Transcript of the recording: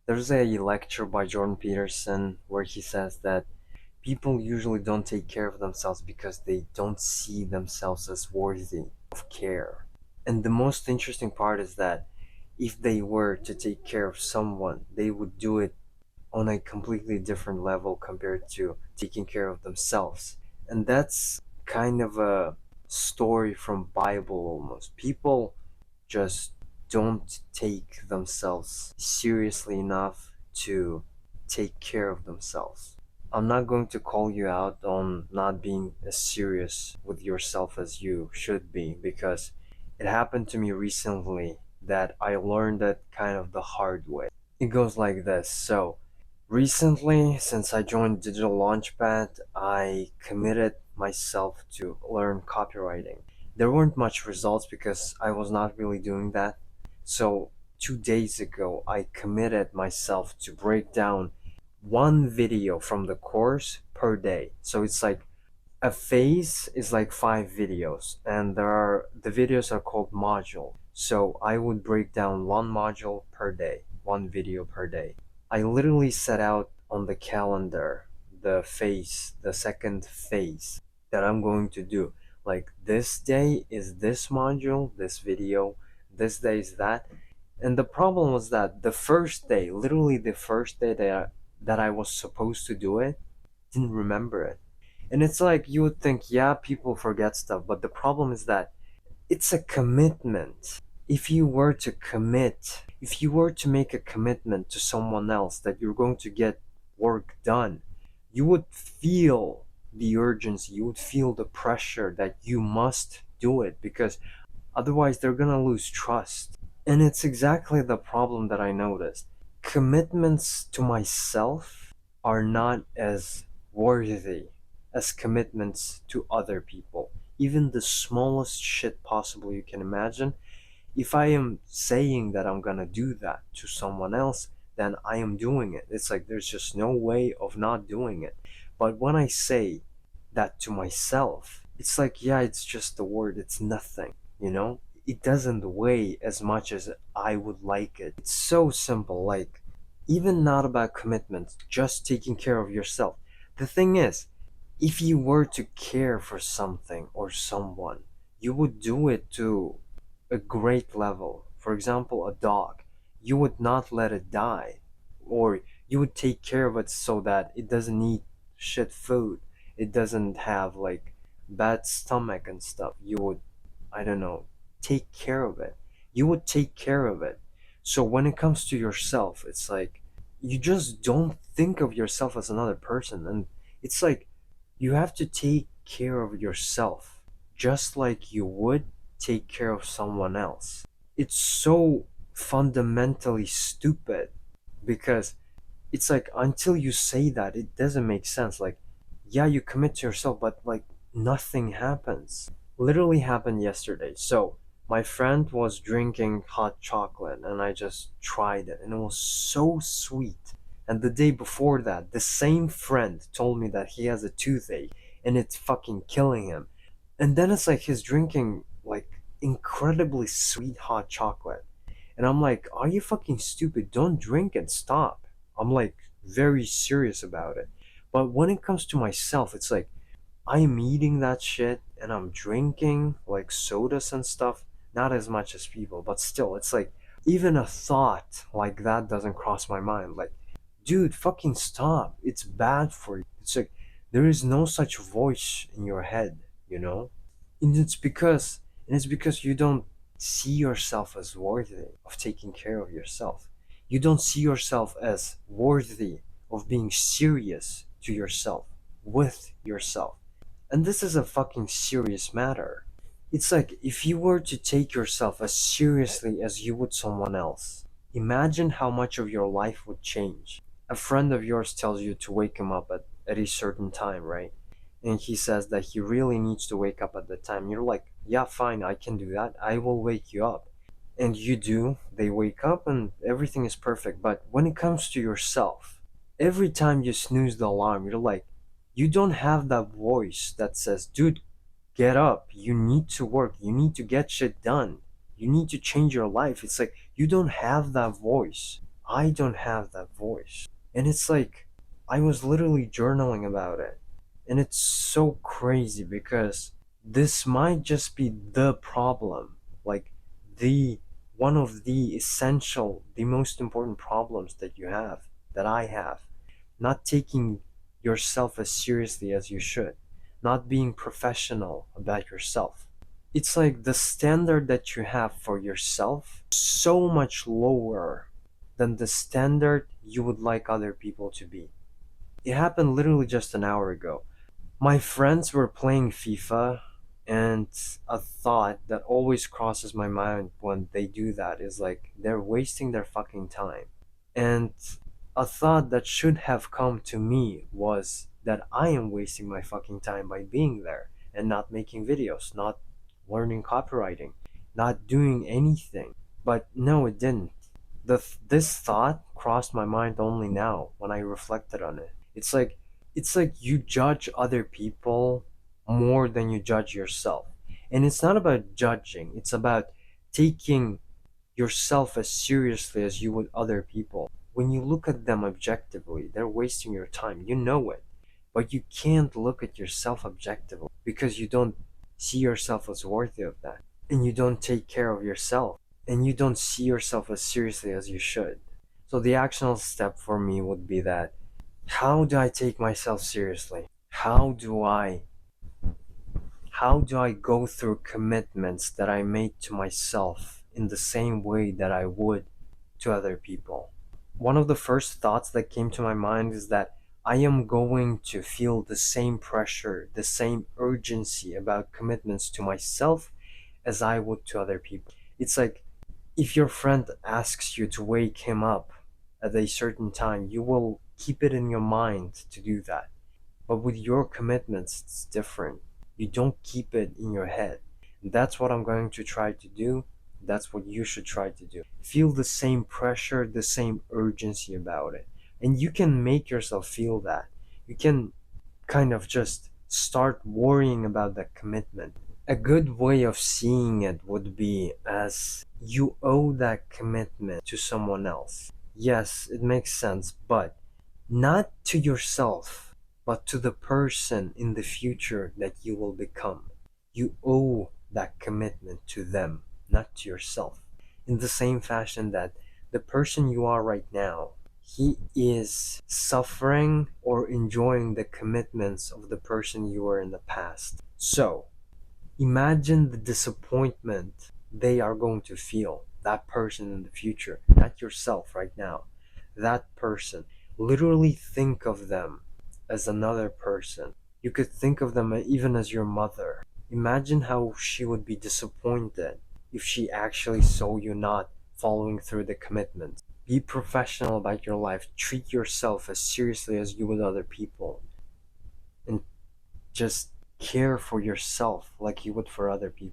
There's a lecture by Jordan Peterson where he says that people usually don't take care of themselves because they don't see themselves as worthy of care. And the most interesting part is that if they were to take care of someone, they would do it on a completely different level compared to taking care of themselves. And that's kind of a story from Bible almost. People just don't take themselves seriously enough to take care of themselves. I'm not going to call you out on not being as serious with yourself as you should be, because it happened to me recently that I learned it kind of the hard way. It goes like this. So, recently, since I joined Digital Launchpad, I committed myself to learn copywriting. There weren't much results because I was not really doing that. So, 2 days ago, I committed myself to break down one video from the course per day. So, it's like a phase is like 5 videos, and the videos are called module. So, I would break down one module per day, one video per day. I literally set out on the calendar the second phase that I'm going to do. Like this day is this module, this video, this day is that. And the problem was that the first day, literally the first day that I was supposed to do it, didn't remember it. And it's like you would think, yeah, people forget stuff, but the problem is that it's a commitment. If you were to commit, if you were to make a commitment to someone else that you're going to get work done, you would feel the urgency, you would feel the pressure that you must do it, because otherwise they're gonna lose trust. And it's exactly the problem that I noticed. Commitments to myself are not as worthy as commitments to other people. Even the smallest shit possible you can imagine, if I am saying that I'm gonna do that to someone else, then I am doing it. It's like there's just no way of not doing it. But when I say that to myself, it's like, yeah, it's just a word, it's nothing, you know? It doesn't weigh as much as I would like it. It's so simple, like, even not about commitment, just taking care of yourself. The thing is, if you were to care for something or someone, you would do it to a great level. For example, a dog. You would not let it die, or you would take care of it so that it doesn't eat shit food. It doesn't have like bad stomach and stuff. You would, I don't know, take care of it. You would take care of it. So when it comes to yourself, it's like you just don't think of yourself as another person. And it's like you have to take care of yourself just like you would take care of someone else. It's so fundamentally stupid because it's like until you say that, it doesn't make sense. Like, yeah, you commit to yourself, but like nothing happens. Literally happened yesterday. So, my friend was drinking hot chocolate and I just tried it and it was so sweet. And the day before that, the same friend told me that he has a toothache and it's fucking killing him. And then it's like he's drinking like incredibly sweet hot chocolate. And I'm like, are you fucking stupid? Don't drink it. Stop. I'm like very serious about it. But when it comes to myself, it's like I'm eating that shit and I'm drinking like sodas and stuff. Not as much as people, but still, it's like even a thought like that doesn't cross my mind. Like, dude, fucking stop. It's bad for you. It's like there is no such voice in your head, you know? And it's because you don't see yourself as worthy of taking care of yourself. You don't see yourself as worthy of being serious to yourself, with yourself. And this is a fucking serious matter. It's like if you were to take yourself as seriously as you would someone else, imagine how much of your life would change. A friend of yours tells you to wake him up at a certain time, right? And he says that he really needs to wake up at the time. You're like, yeah, fine, I can do that. I will wake you up. And you do. They wake up and everything is perfect. But when it comes to yourself, every time you snooze the alarm, you're like, you don't have that voice that says, dude, get up. You need to work. You need to get shit done. You need to change your life. It's like you don't have that voice. I don't have that voice. And it's like, I was literally journaling about it. And it's so crazy because this might just be the problem. Like, the one of the essential, the most important problems that you have, that I have. Not taking yourself as seriously as you should. Not being professional about yourself. It's like the standard that you have for yourself so much lower than the standard you would like other people to be. It happened literally just an hour ago. My friends were playing FIFA, and a thought that always crosses my mind when they do that is like they're wasting their fucking time. And a thought that should have come to me was that I am wasting my fucking time by being there and not making videos, not learning copywriting, not doing anything. But no, it didn't. This thought crossed my mind only now when I reflected on it. It's like you judge other people more than you judge yourself. And it's not about judging, it's about taking yourself as seriously as you would other people. When you look at them objectively, they're wasting your time. You know it. But you can't look at yourself objectively because you don't see yourself as worthy of that. And you don't take care of yourself. And you don't see yourself as seriously as you should. So the actionable step for me would be that, how do I take myself seriously? How do I go through commitments that I made to myself in the same way that I would to other people? One of the first thoughts that came to my mind is that I am going to feel the same pressure, the same urgency about commitments to myself as I would to other people. It's like, if your friend asks you to wake him up at a certain time, you will keep it in your mind to do that. But with your commitments, it's different. You don't keep it in your head. That's what I'm going to try to do. That's what you should try to do. Feel the same pressure, the same urgency about it. And you can make yourself feel that. You can kind of just start worrying about that commitment. A good way of seeing it would be as you owe that commitment to someone else. Yes, it makes sense, but not to yourself, but to the person in the future that you will become. You owe that commitment to them, not to yourself. In the same fashion that the person you are right now, he is suffering or enjoying the commitments of the person you were in the past. So, imagine the disappointment they are going to feel, that person in the future, not yourself right now. That person. Literally think of them as another person. You could think of them even as your mother. Imagine how she would be disappointed if she actually saw you not following through the commitments. Be professional about your life. Treat yourself as seriously as you would other people. And just care for yourself like you would for other people.